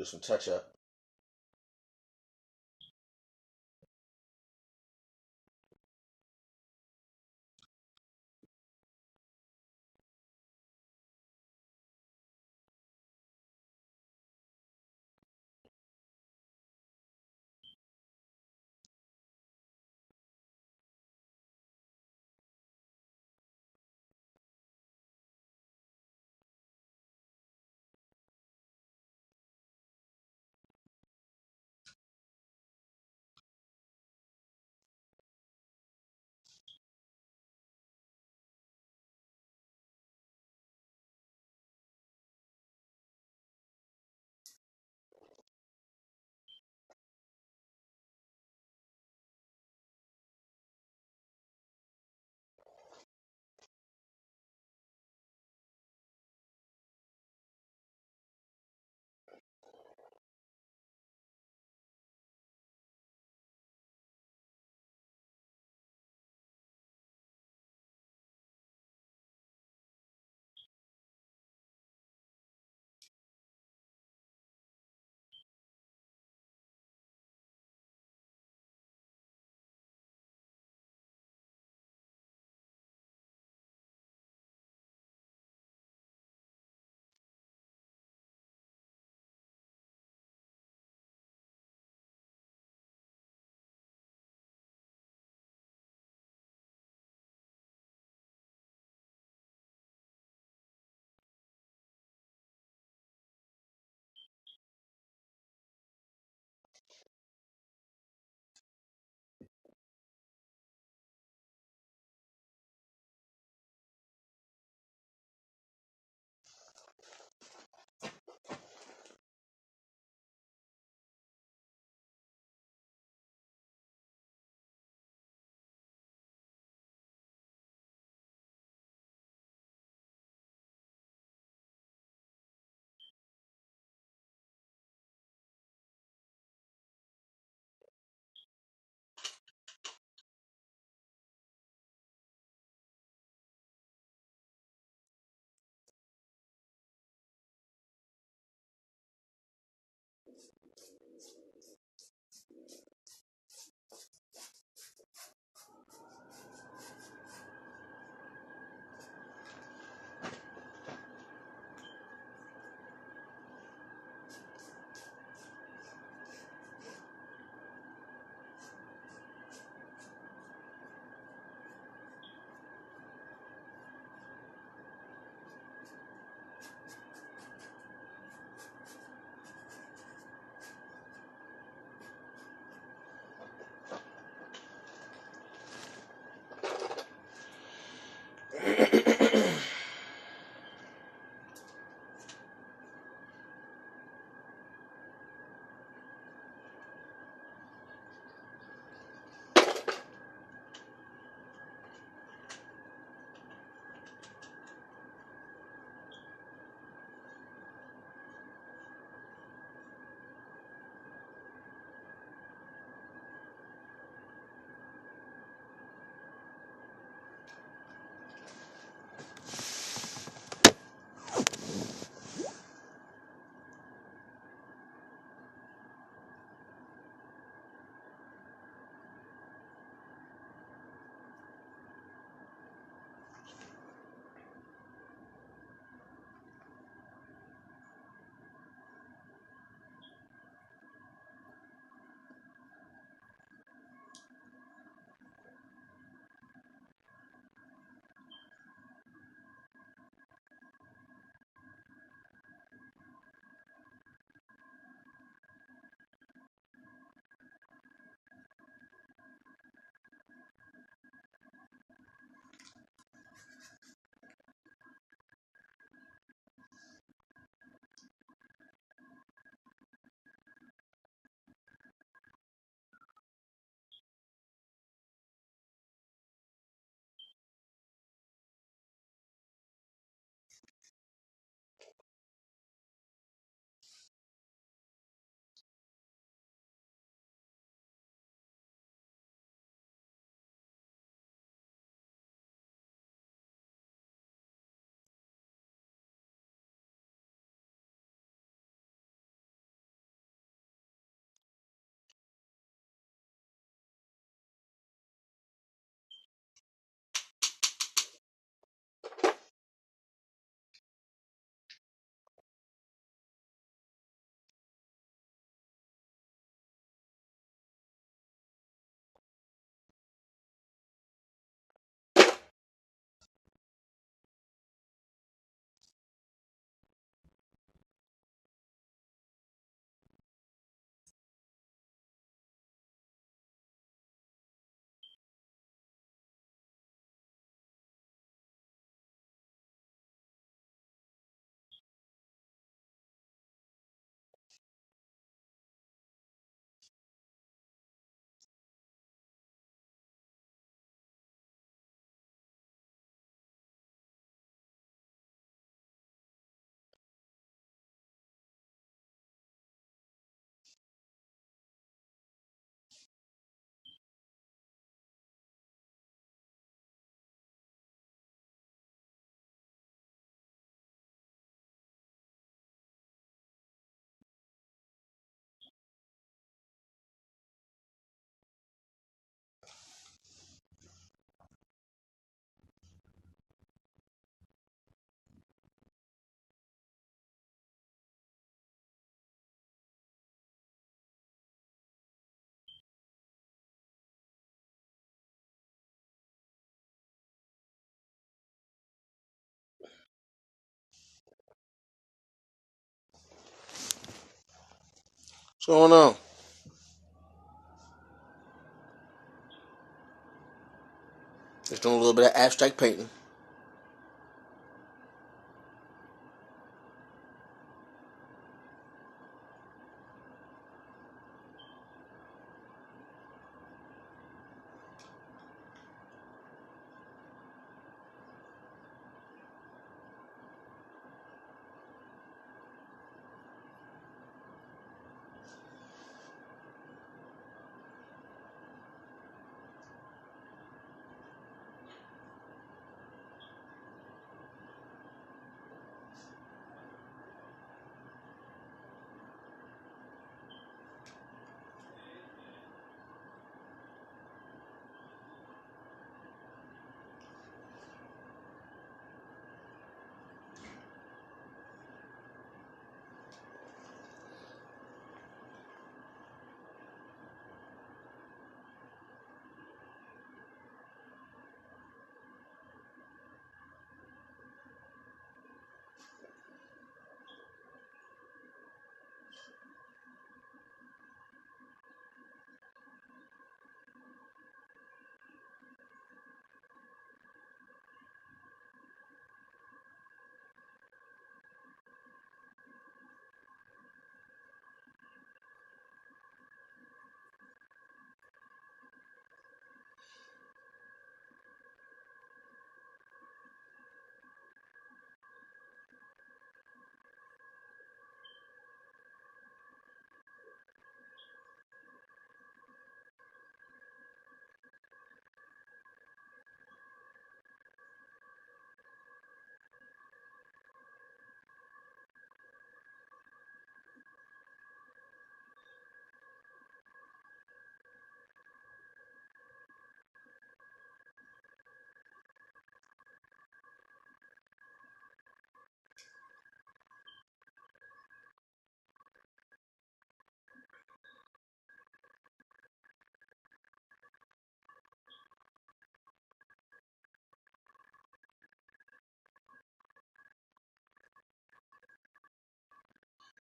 do some touch up. What's going on? Just doing a little bit of abstract painting.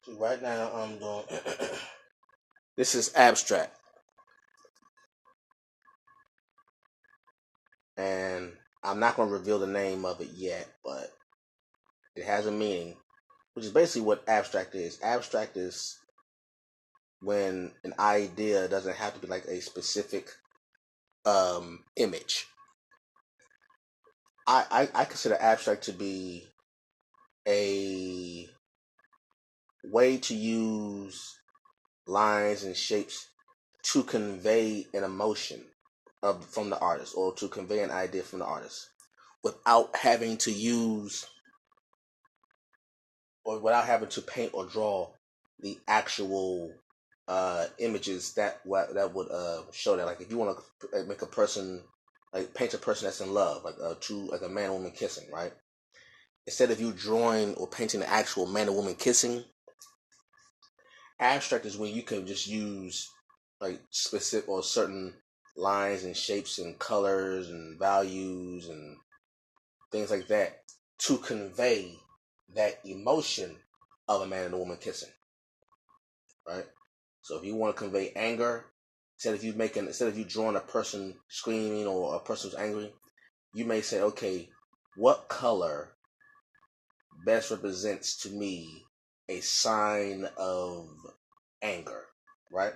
See, right now I'm doing. This is abstract, and I'm not going to reveal the name of it yet, but it has a meaning, which is basically what abstract is. Abstract is when an idea doesn't have to be like a specific image. I consider abstract to be a way to use lines and shapes to convey an emotion from the artist, or to convey an idea from the artist, without having to use, or without having to paint or draw the actual images that would show that. Like if you want to make a person, like paint a person that's in love, like a man and woman kissing, right? Instead of you drawing or painting the actual man and woman kissing, abstract is when you can just use like specific or certain lines and shapes and colors and values and things like that to convey that emotion of a man and a woman kissing, right? So if you want to convey anger, instead of you drawing a person screaming or a person who's angry, you may say, okay, what color best represents to me a sign of anger, right?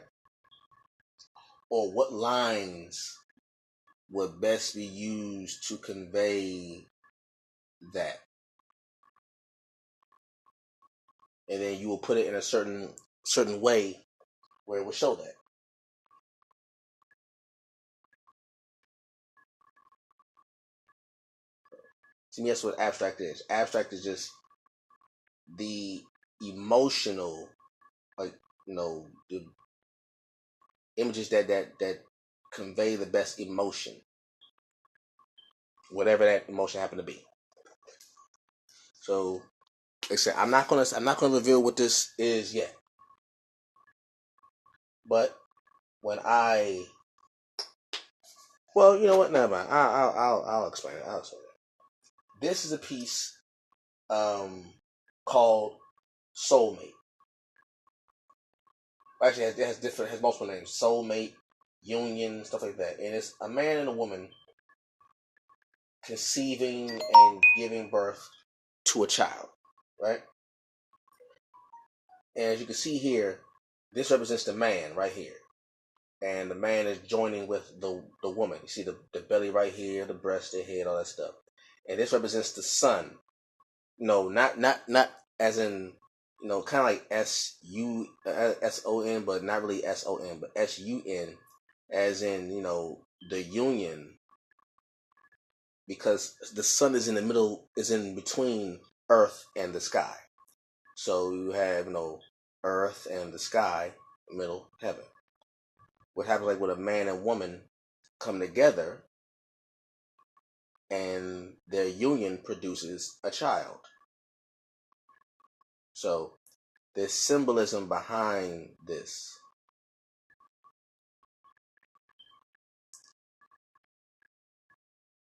Or what lines would best be used to convey that, and then you will put it in a certain way where it will show that. To me, that's what abstract is. Abstract is just the emotional, like, the images that convey the best emotion, whatever that emotion happen to be. So, like I said, I'm not gonna reveal what this is yet. But when I, well, you know what? Never mind. I'll explain it. I'll explain it. This is a piece um, called Soulmate. Actually, has multiple names: soulmate, union, stuff like that. And it's a man and a woman conceiving and giving birth to a child, right? And as you can see here, this represents the man right here. And the man is joining with the woman. You see the belly right here, the breast, the head, all that stuff. And this represents the son. No, not as in, kind of like SUSON, but not really SON, but SUN, as in, the union, because the sun is in the middle, is in between earth and the sky. So you have, earth and the sky, middle, heaven. What happens, like, when a man and woman come together and their union produces a child. So there's symbolism behind this.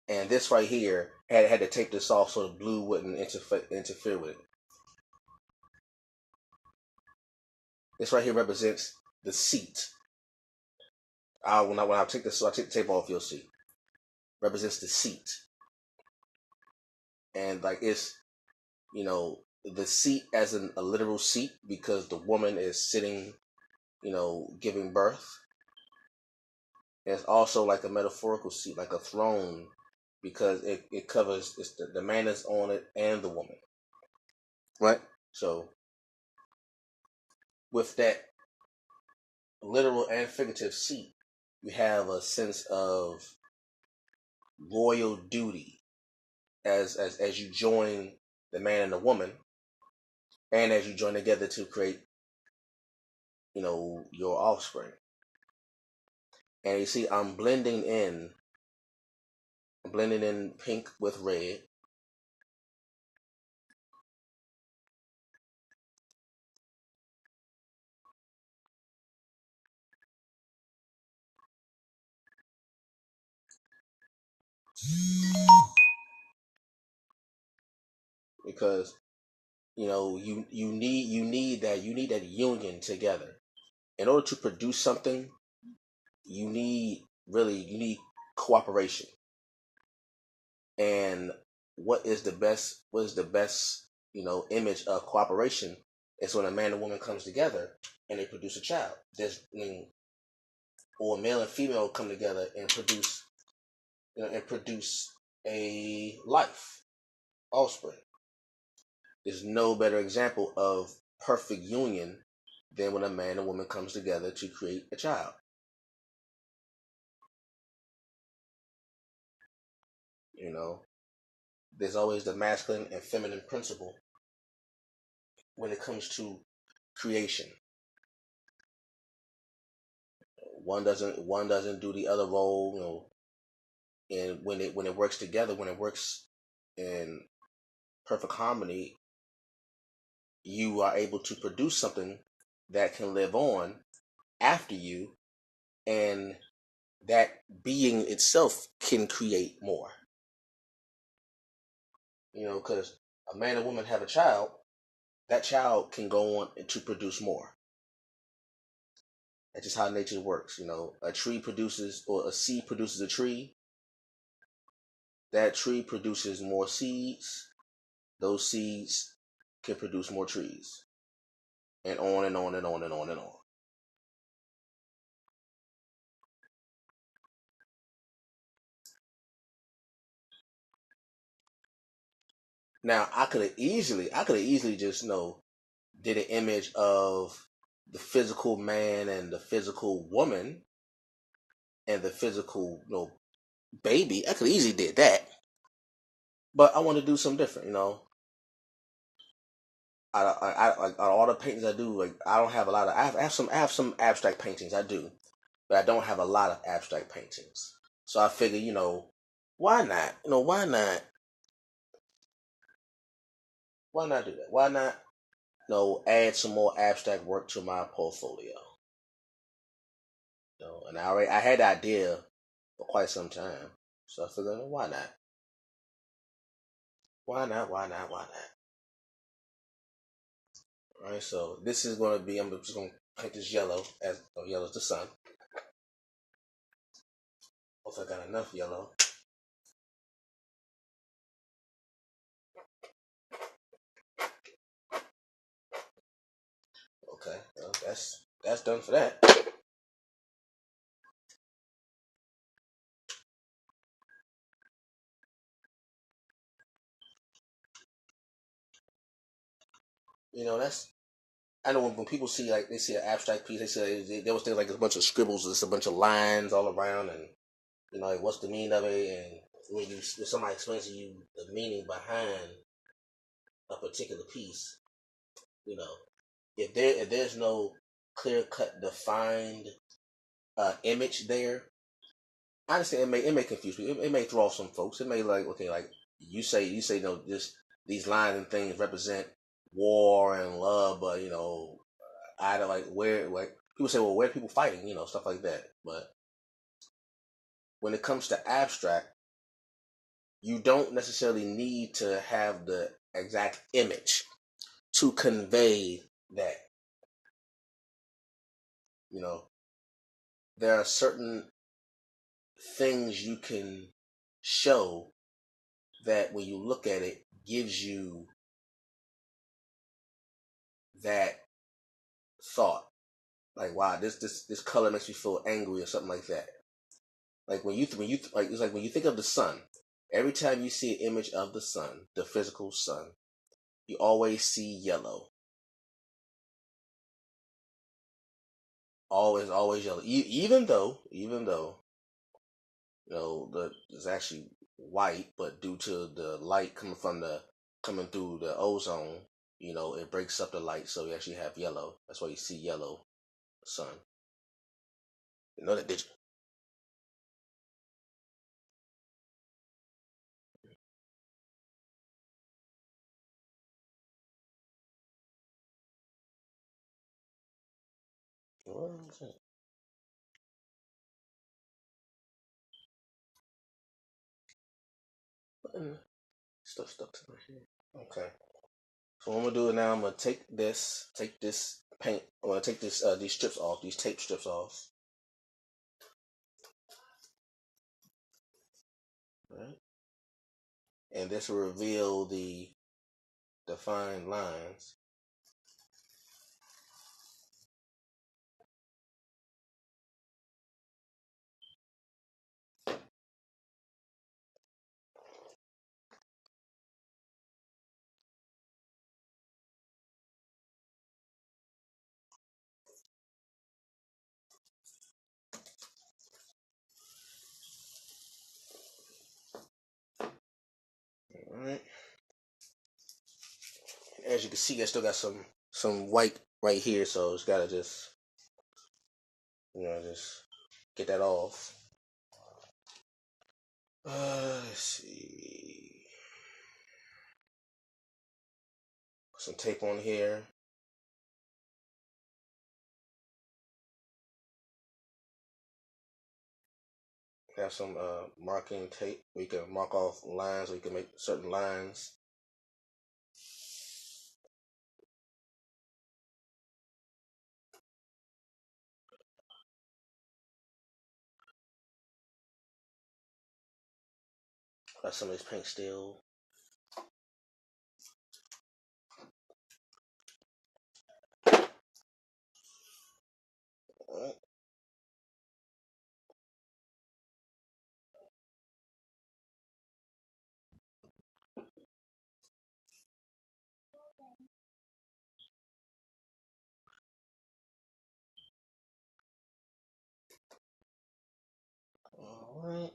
And this right here had to take this off so the blue wouldn't interfere with it. This right here represents the seat. When I take this, so I take the tape off, you'll see. Represents the seat. And like it's, the seat as in a literal seat, because the woman is sitting, giving birth. And it's also like a metaphorical seat, like a throne, because it covers, the man is on it and the woman. Right? So with that literal and figurative seat, you have a sense of royal duty as you join the man and the woman, and as you join together to create, your offspring. And you see, I'm blending in pink with red. Because you need that union together in order to produce something. You need cooperation. And what is the best image of cooperation is when a man and woman comes together and they produce a child. Or male and female come together and produce a life, offspring. There's no better example of perfect union than when a man and woman comes together to create a child. There's always the masculine and feminine principle when it comes to creation. One doesn't do the other role, and when it works together, when it works in perfect harmony, you are able to produce something that can live on after you, and that being itself can create more. Because a man and woman have a child, that child can go on to produce more. That's just how nature works. A tree produces, or a seed produces a tree. That tree produces more seeds. Those seeds can produce more trees. And on and on and on and on and on. Now I could have easily just did an image of the physical man and the physical woman and the physical baby. I could easily did that, but I want to do something different. Out of all the paintings I do, like I don't have a lot of. I have some abstract paintings. I do, but I don't have a lot of abstract paintings. So I figure, why not? Why not do that? Why not, add some more abstract work to my portfolio? And I had the idea for quite some time, so I figured, why not? Why not? Why not? Why not? All right. So this is going to be. I'm just going to paint this yellow as oh, yellow's the sun. Hopefully I got enough yellow. Okay, well, that's done for that. That's I know when people see like they see an abstract piece, they say there was things like a bunch of scribbles, just a bunch of lines all around, and like what's the meaning of it, and if somebody explains to you the meaning behind a particular piece, you know, if there's no clear cut defined image there, honestly, it may confuse people. It may throw off some folks. It may like okay, like you say no, these lines and things represent war and love, but I don't like where like people say, well, where are people fighting? Stuff like that. But when it comes to abstract, you don't necessarily need to have the exact image to convey that. You know, there are certain things you can show that when you look at it gives you that thought. Like, wow, this color makes me feel angry or something like that. Like when you like it's like when you think of the sun. Every time you see an image of the sun, the physical sun, you always see yellow. Always yellow. Even though it's actually white, but due to the light coming through the ozone, it breaks up the light, so you actually have yellow. That's why you see yellow sun. You know that, did you? What is it? Stuff stuck to my head. Okay. So what I'm gonna do now, I'm gonna take this paint. I'm gonna take these strips off, these tape strips off. Right? And this will reveal the defined lines. Alright. As you can see, I still got some white right here, so it's gotta just get that off. Let's see. Put some tape on here. Have some marking tape where you can mark off lines, or you can make certain lines. Got some of this paint still. Alright. Alright.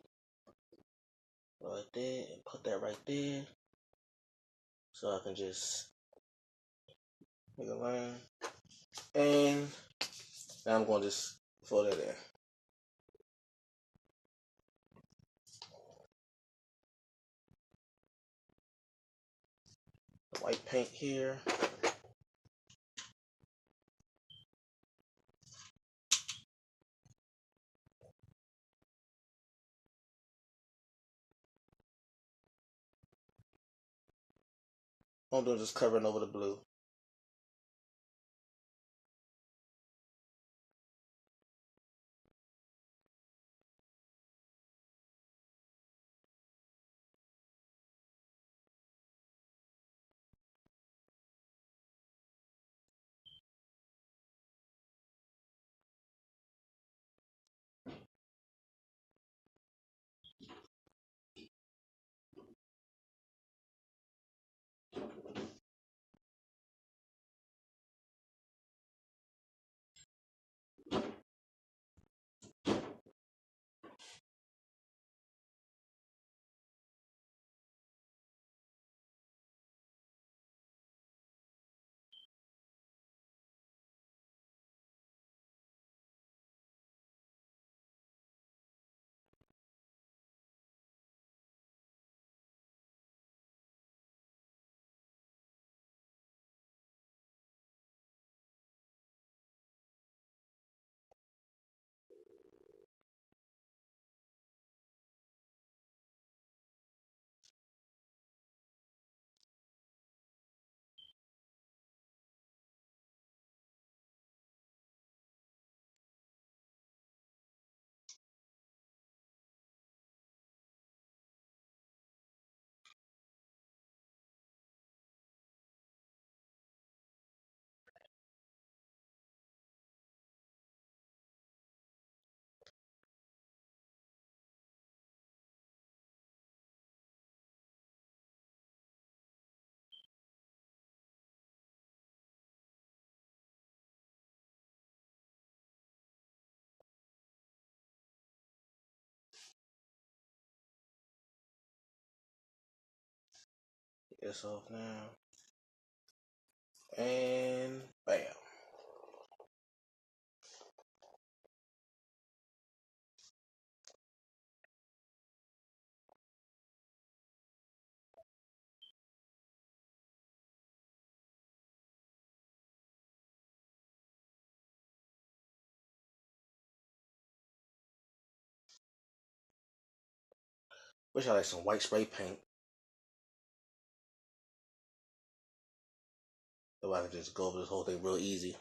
Right there, and put that right there. So I can just make a line. And now I'm going to just throw that in. White paint here. I'm doing just covering over the blue. This off now. And bam. Wish I had some white spray paint. So I could just go over this whole thing real easy.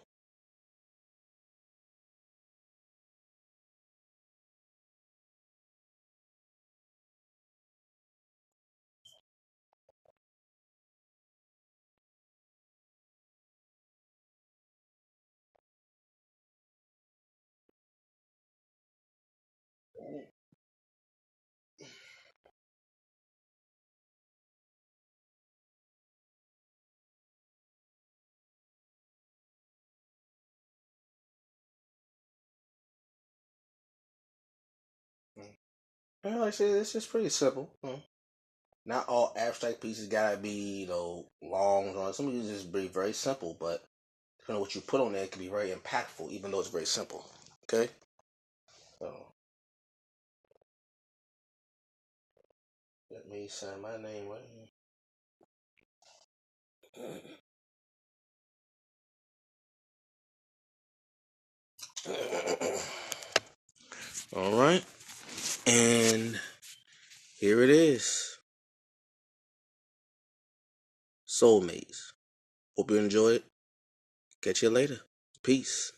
And like I said, it's just pretty simple. Not all abstract pieces gotta be, long drawn. Some of these just be very simple, but depending on what you put on there, it can be very impactful, even though it's very simple. Okay? So let me sign my name right here. All right. And here it is. Soulmates. Hope you enjoy it. Catch you later. Peace.